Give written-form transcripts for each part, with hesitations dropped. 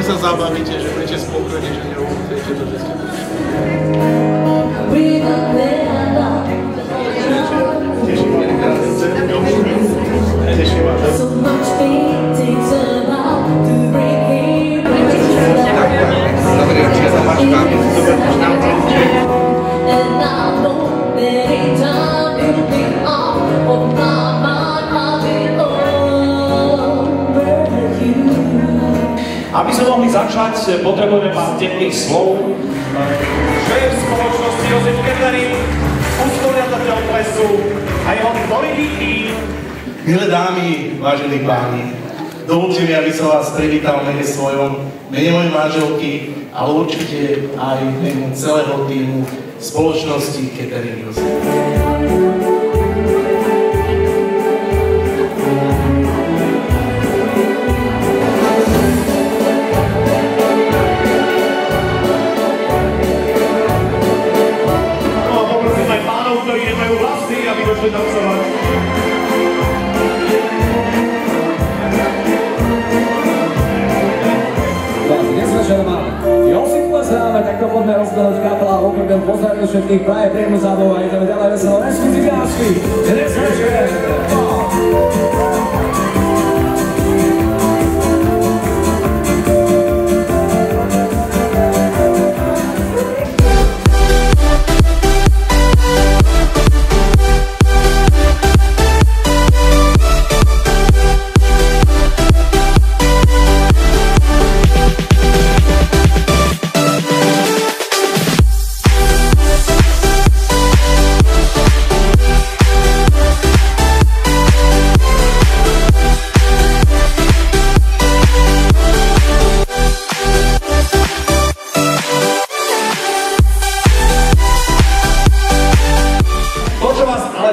sa zabavíte, že budete spokojní, že neobudujete to, že ste prišli. Teším sa na Teším vás. Dobre, určite sa mačkám, zobertíš nám to. Aby sme mohli začať, potrebujeme pár teplých slov. Šéf spoločnosti Jozef Keterin, usporiadateľ plesu a jeho tvorivý tím. Milé dámy, vážení páni, dovolte mi, aby som vás privítal v mene svojom, mene mojej manželky, ale určite aj v mene celého týmu spoločnosti Keterin Jozef. Ktorí nemajú vlasy, aby došli tancovať. Dnes večer máme Josip Plesáme, tak to poďme rozbehnúť kapela Okrugel, pozdravím všetkých, praje príjemnú zábavu a ideme ďalej veselo. Exkluzivňáčky, dnes večer!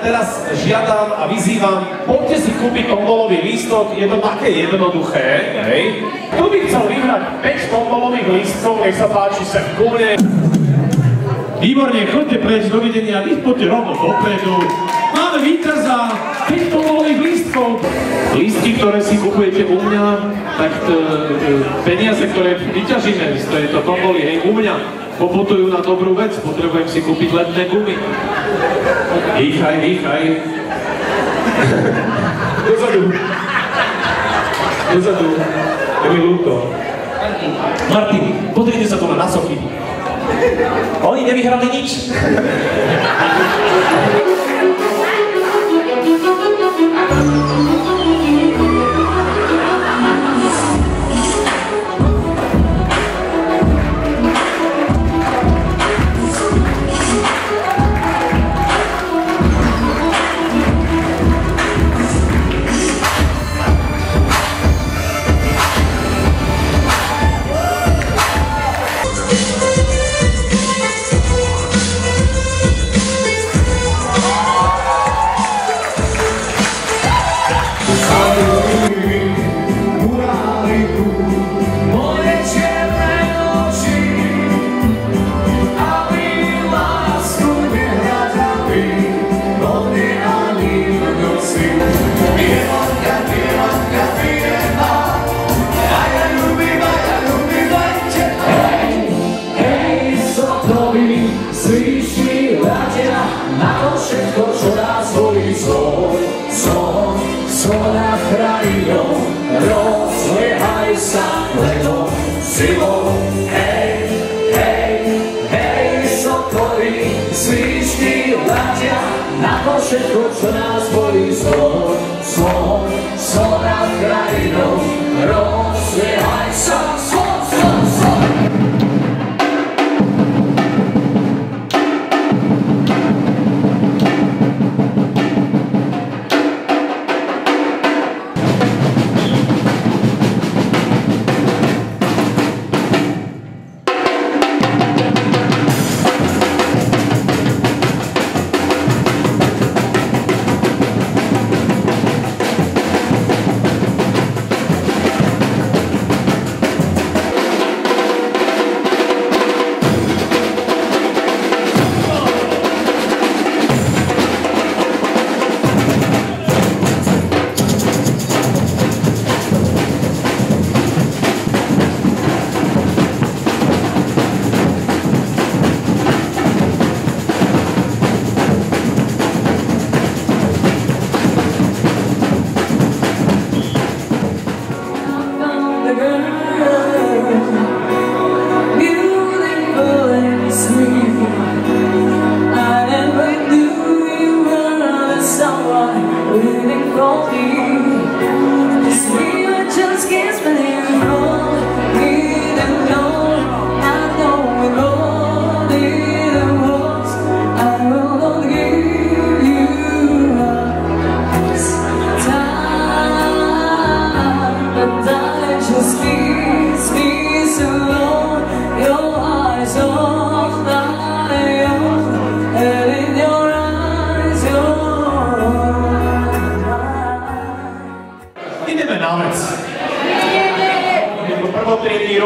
Teraz žiadam a vyzývam, poďte si kúpiť tombolový lístok, je to také jednoduché, hej. Kto by chcel vyhrať 5 tombolových lístkov, nech sa páči sem ku mne. Výborne, choďte preč, dovidenia, vy poďte rovno dopredu. Máme víťaza 5 tombolových lístkov. Lístky, ktoré si kupujete u mňa, tak peniaze, ktoré vyťažíme z tejto tomboly, hej, u mňa, poputujú na dobrú vec, potrebujem si kúpiť letné gumy. Dýchaj, dýchaj. Dozadu. Dozadu. Je mi ľúto. Martin, pozrite sa tu na sochy. Oni nevyhrali nič. Všetko, čo nás bolí, sol nad krajinou, rozliehaj sa, sol.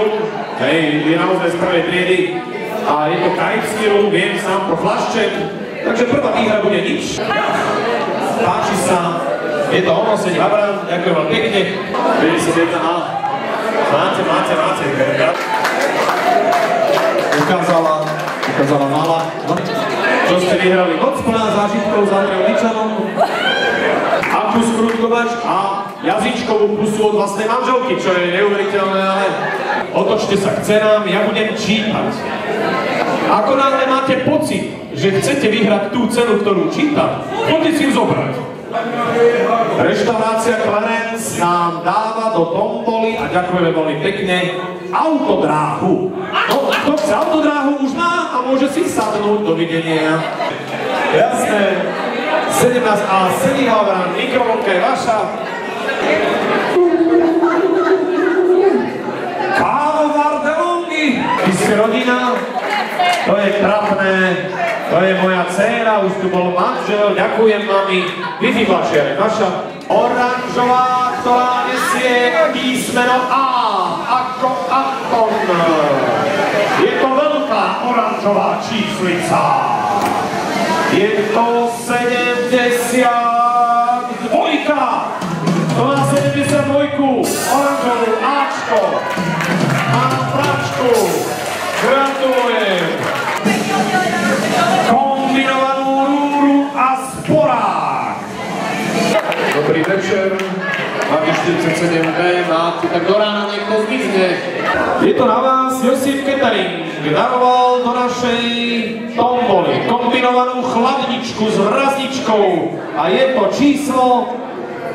rum, hej, je naozaj z prvej triedy. A je to karibský rum, viem sám pro flašček, takže prvá výhra bude nič. Páči sa, je to ono, sedí Havran, ďakujem vám pekne. 51A. Máte. Ukázala mala. Čo ste vyhrali? Moc plná zážitkov s Andreom Ličanom. Akú skrutkovač a jazyčkovú pusu od vlastnej manželky, čo je neuveriteľné, ale otočte sa k cenám, ja budem čítať. Ako náhle máte pocit, že chcete vyhrať tú cenu, ktorú čítam, poďte si ju zobrať. Reštaurácia Clarence nám dáva do tomboly, a ďakujeme veľmi pekne, autodráhu. No, kto chce autodráhu, už má a môže si sadnúť. Dovidenia. Jasné. 17A, sedí Havran, mikrovlnka je vaša. Kávovar DeLonghi. Vy ste rodina? To je trapné. To je moja dcéra, už tu bol manžel, ďakujem mami. Wi-Fi vašia, vaša oranžová, ktorá nesie písmeno A, ako Anton. Je to veľká oranžová číslica. Je to 72. To má 72, oranžovú Ačko. Má pračku. Gratulujem. Kombinovanú rúru a sporák. Dobrý večer. Máte 47B, máte, tak do rána niekto zmizne. Je to na vás, Josip Catering daroval do našej tomboly kombinovanú chladničku s mrazničkou a je to číslo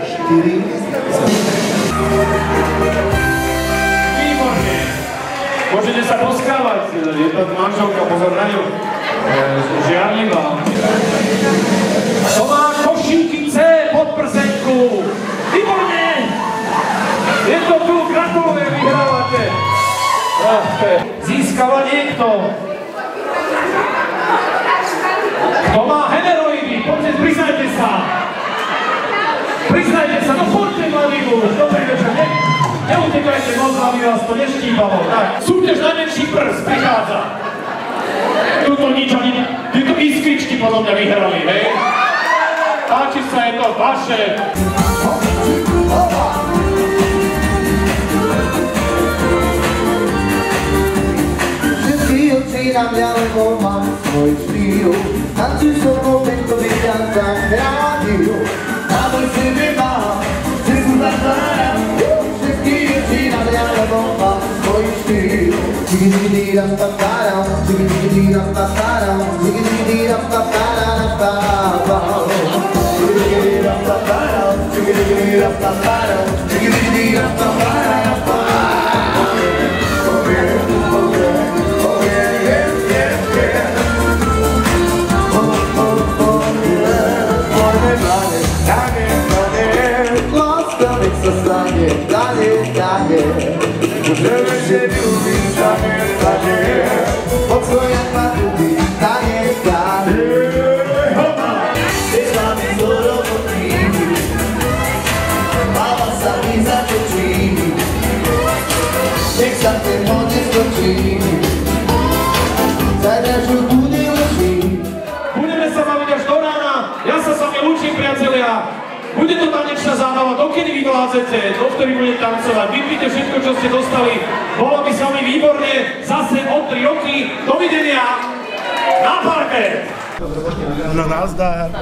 4. Výborne. Môžete sa poskávať, je to manželka, pozor na ňu. Žiarlivá. To má košíky C pod prsenku. Výborne! Je to tu, gratulujem, vyhrávate. Získava niekto. Kto má hemeroidy? Poďte, priznajte sa. Priznajte sa, no poďte, mladí muž. Dobrý večer, neutekajte moc, aby vás to neštíbalo. Tak, súťaž na menší prst prichádza. Tuto nič ani, tieto iskričky podľa mňa vyhrali, hej? Páči sa, je to vaše. Na mňa, lebo mám svoj štýl. Tancuj so mnou, tento vyťan sa chrátil. Na môj sebe mám, cestu zatváram. Všetky oči na mňa, lebo mám svoj štýl. Digidididam paparam, digidididam paparam, digidididam paparam paparam. Digidididam paparam, digidididam paparam, digidididam paparam paparam. Możemy się lubić, stanie. Mocno jak patubi, stanie. Ty z nami zorobotnimi, mała sami zatoczyli. Niech za tym młody skoczyli, zadasz budy uši. Budeme sa baviť až do rána, ja sa s vami lúčim, priatelia. Bude to tanečná zábava, dokedy vy vládzete, dovtedy budete tancovať, vypíte všetko, čo ste dostali. Bolo by s vami výborne, zase o 3 roky. Dovidenia na parke. No nazdar.